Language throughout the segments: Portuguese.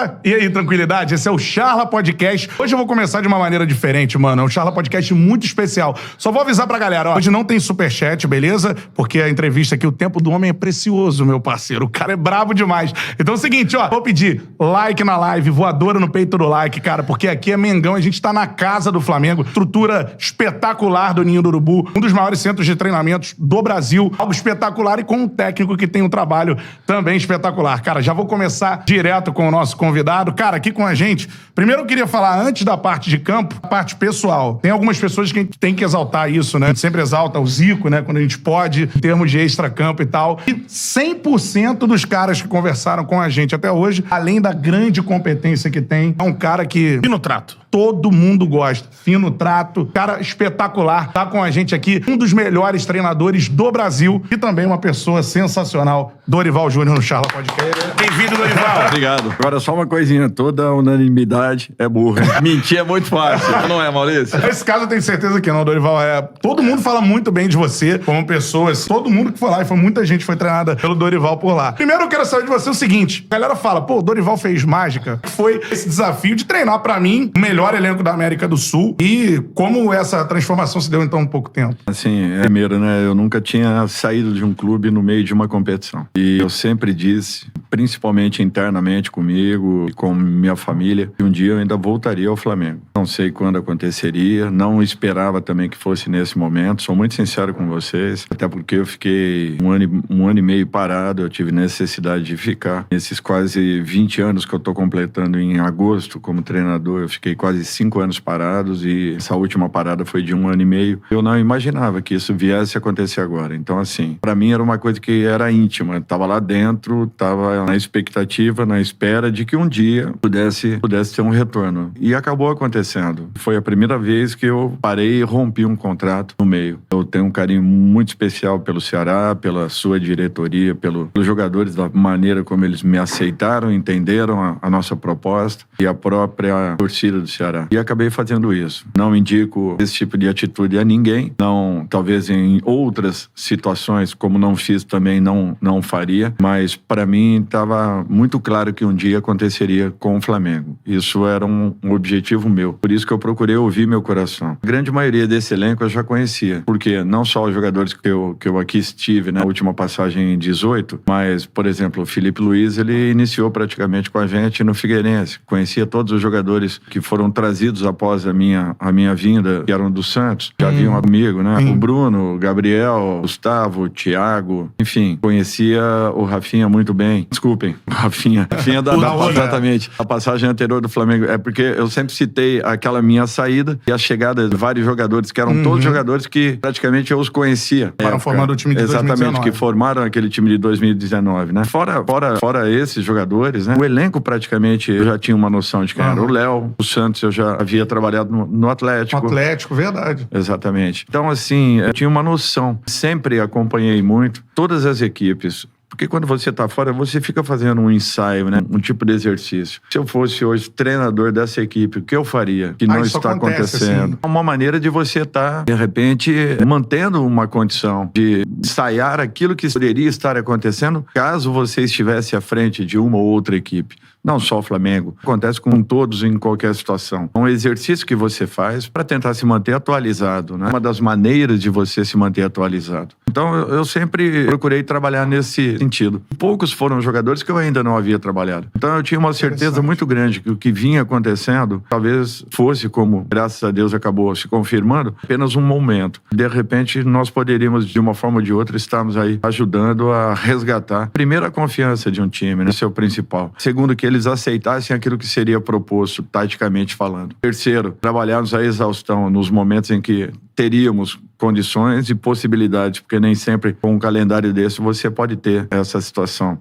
Beleza? E aí, tranquilidade? Esse é o Charla Podcast. Hoje eu vou começar de uma maneira diferente, mano. É um Charla Podcast muito especial. Só vou avisar pra galera, ó. Hoje não tem superchat, beleza? Porque a entrevista aqui, o tempo do homem é precioso, meu parceiro. O cara é brabo demais. Então é o seguinte, ó. Vou pedir like na live, voadora no peito do like, cara. Porque aqui é Mengão, a gente tá na casa do Flamengo. Estrutura espetacular do Ninho do Urubu. Um dos maiores centros de treinamentos do Brasil. Algo espetacular e com um técnico que tem um trabalho também espetacular. Cara, já vou começar direto com o nosso convidado. Cara, aqui com a gente. Primeiro eu queria falar, antes da parte de campo, a parte pessoal. Tem algumas pessoas que a gente tem que exaltar isso, né? A gente sempre exalta o Zico, né? Quando a gente pode, em termos de extra-campo e tal. E 100% dos caras que conversaram com a gente até hoje, além da grande competência que tem, é um cara que... Fino trato. Todo mundo gosta. Fino trato. Cara espetacular. Tá com a gente aqui um dos melhores treinadores do Brasil e também uma pessoa sensacional, Dorival Júnior no Charla Podcast. Bem-vindo, Dorival. Obrigado. Agora só uma coisinha. Toda unanimidade é burra. Mentir é muito fácil. Não é, Maurício? Nesse caso eu tenho certeza que não, Dorival. Todo mundo fala muito bem de você como pessoa. Todo mundo que foi lá, e foi muita gente que foi treinada pelo Dorival por lá. Primeiro eu quero saber de você o seguinte. A galera fala, pô, o Dorival fez mágica. Foi esse desafio de treinar pra mim o melhor elenco da América do Sul. E como essa transformação se deu em tão pouco tempo? Assim, primeiro, né? Eu nunca tinha saído de um clube no meio de uma competição. E eu sempre disse, principalmente internamente comigo e com minha família, que um dia eu ainda voltaria ao Flamengo. Não sei quando aconteceria, não esperava também que fosse nesse momento. Sou muito sincero com vocês, até porque eu fiquei um ano e meio parado, eu tive necessidade de ficar. Nesses quase 20 anos que eu tô completando em agosto como treinador, eu fiquei quase 5 anos parados e essa última parada foi de 1 ano e meio. Eu não imaginava que isso viesse a acontecer agora. Então, assim, pra mim era uma coisa que era íntima. Eu tava lá dentro, tava na expectativa, na espera de que um dia pudesse ter um retorno. E acabou acontecendo. Foi a primeira vez que eu parei e rompi um contrato no meio. Eu tenho um carinho muito especial pelo Ceará, pela sua diretoria, pelos jogadores, da maneira como eles me aceitaram, entenderam a nossa proposta e a própria torcida do Ceará. E acabei fazendo isso. Não indico esse tipo de atitude a ninguém. Não, talvez em outras situações, como não fiz também, não faria. Mas para mim estava muito claro que um dia aconteceria com o Flamengo. Isso era um objetivo meu. Por isso que eu procurei ouvir meu coração. A grande maioria desse elenco eu já conhecia. Porque não só os jogadores que eu aqui estive na última passagem em 18, mas, por exemplo, o Felipe Luiz, ele iniciou praticamente com a gente no Figueirense. Conhecia todos os jogadores que foram trazidos após a minha vinda, que eram do Santos, já vinham comigo, né? O Bruno, o Gabriel, o Gustavo, o Thiago, enfim, conhecia o Rafinha muito bem. Desculpem, o Rafinha exatamente. A passagem anterior do Flamengo, é porque eu sempre citei aquela minha saída e a chegada de vários jogadores, que eram todos jogadores que praticamente eu os conhecia. Foram formando o time de 2019. Exatamente, que formaram aquele time de 2019, né? Fora esses jogadores, né? O elenco praticamente eu já tinha uma noção de quem era o Léo, o Santos eu já havia trabalhado no Atlético. No Atlético, verdade. Exatamente. Então, assim, eu tinha uma noção. Sempre acompanhei muito todas as equipes. Porque quando você tá fora, você fica fazendo um ensaio, né? Um tipo de exercício. Se eu fosse hoje treinador dessa equipe, o que eu faria? Que não está acontecendo. É uma maneira de você estar, de repente, mantendo uma condição de ensaiar aquilo que poderia estar acontecendo caso você estivesse à frente de uma ou outra equipe. Não só o Flamengo. Acontece com todos em qualquer situação. É um exercício que você faz para tentar se manter atualizado, né? Uma das maneiras de você se manter atualizado. Então, eu sempre procurei trabalhar nesse sentido. Poucos foram jogadores que eu ainda não havia trabalhado. Então, eu tinha uma certeza muito grande que o que vinha acontecendo talvez fosse, como, graças a Deus, acabou se confirmando, apenas um momento. De repente, nós poderíamos, de uma forma ou de outra, estarmos aí ajudando a resgatar, primeiro, a confiança de um time, né? Esse é o principal. Segundo, que eles aceitassem aquilo que seria proposto, taticamente falando. Terceiro, trabalharmos a exaustão nos momentos em que teríamos condições e possibilidades, porque nem sempre com um calendário desse você pode ter essa situação.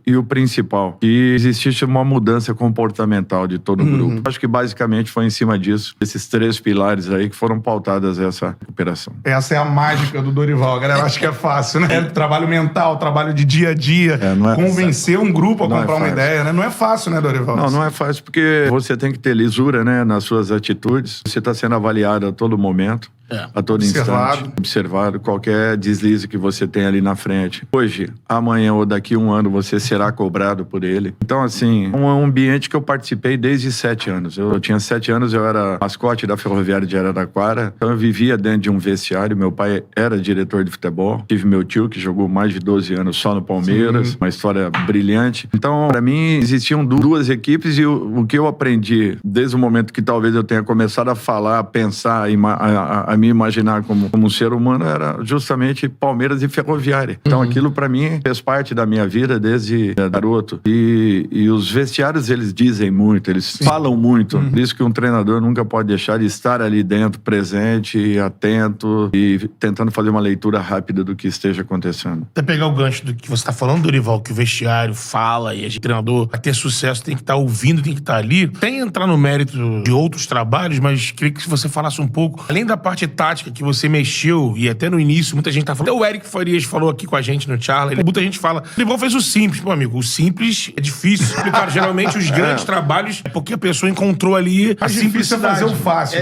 E o principal, que existisse uma mudança comportamental de todo o grupo. Acho que basicamente foi em cima disso, esses 3 pilares aí que foram pautadas essa recuperação. Essa é a mágica do Dorival, galera. Acho que é fácil, né? Trabalho mental, trabalho de dia a dia, convencer um grupo a comprar uma ideia, né? Não é fácil, né, Dorival? Não é fácil porque você tem que ter lisura, né, nas suas atitudes. Você está sendo avaliado a todo momento. a todo instante. Observado. Qualquer deslize que você tem ali na frente. Hoje, amanhã ou daqui a um ano, você será cobrado por ele. Então, assim, um ambiente que eu participei desde 7 anos. Eu tinha 7 anos, eu era mascote da Ferroviária de Araraquara. Então, eu vivia dentro de um vestiário. Meu pai era diretor de futebol. Tive meu tio, que jogou mais de 12 anos só no Palmeiras. Sim. Uma história brilhante. Então, para mim, existiam duas equipes e o que eu aprendi desde o momento que talvez eu tenha começado a falar, a pensar, a me imaginar como um ser humano, era justamente Palmeiras e Ferroviária. Então, aquilo para mim fez parte da minha vida desde garoto. E os vestiários, eles dizem muito, eles falam muito. Por isso que um treinador nunca pode deixar de estar ali dentro, presente, atento e tentando fazer uma leitura rápida do que esteja acontecendo. Até pegar o gancho do que você está falando, Dorival, que o vestiário fala e o treinador, para ter sucesso, tem que estar ouvindo, tem que estar ali. Sem entrar no mérito de outros trabalhos, mas queria que você falasse um pouco, além da parte tática que você mexeu, e até no início, muita gente tá falando. Até o Eric Farias falou aqui com a gente no Charla. Muita gente fala, o Dorival fez o simples, meu amigo. O simples é difícil explicar. Geralmente, os grandes trabalhos é porque a pessoa encontrou ali a simplicidade. Fazer o fácil.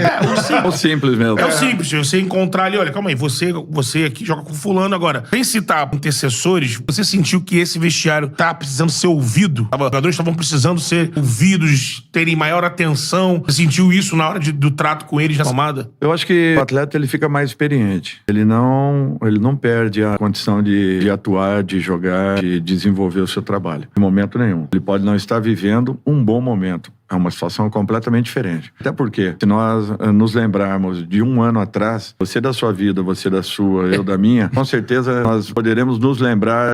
O simples mesmo. É o simples. Você encontrar ali, olha, calma aí, você aqui joga com fulano agora. Sem citar intercessores, você sentiu que esse vestiário tá precisando ser ouvido? Os jogadores estavam precisando ser ouvidos, terem maior atenção. Você sentiu isso na hora do trato com eles na tomada? Eu acho que o atleta, ele fica mais experiente. Ele não perde a condição de atuar, de jogar, de desenvolver o seu trabalho. Em momento nenhum. Ele pode não estar vivendo um bom momento. É uma situação completamente diferente. Até porque, se nós nos lembrarmos de um ano atrás, você da sua vida, você da sua, eu da minha, com certeza nós poderemos nos lembrar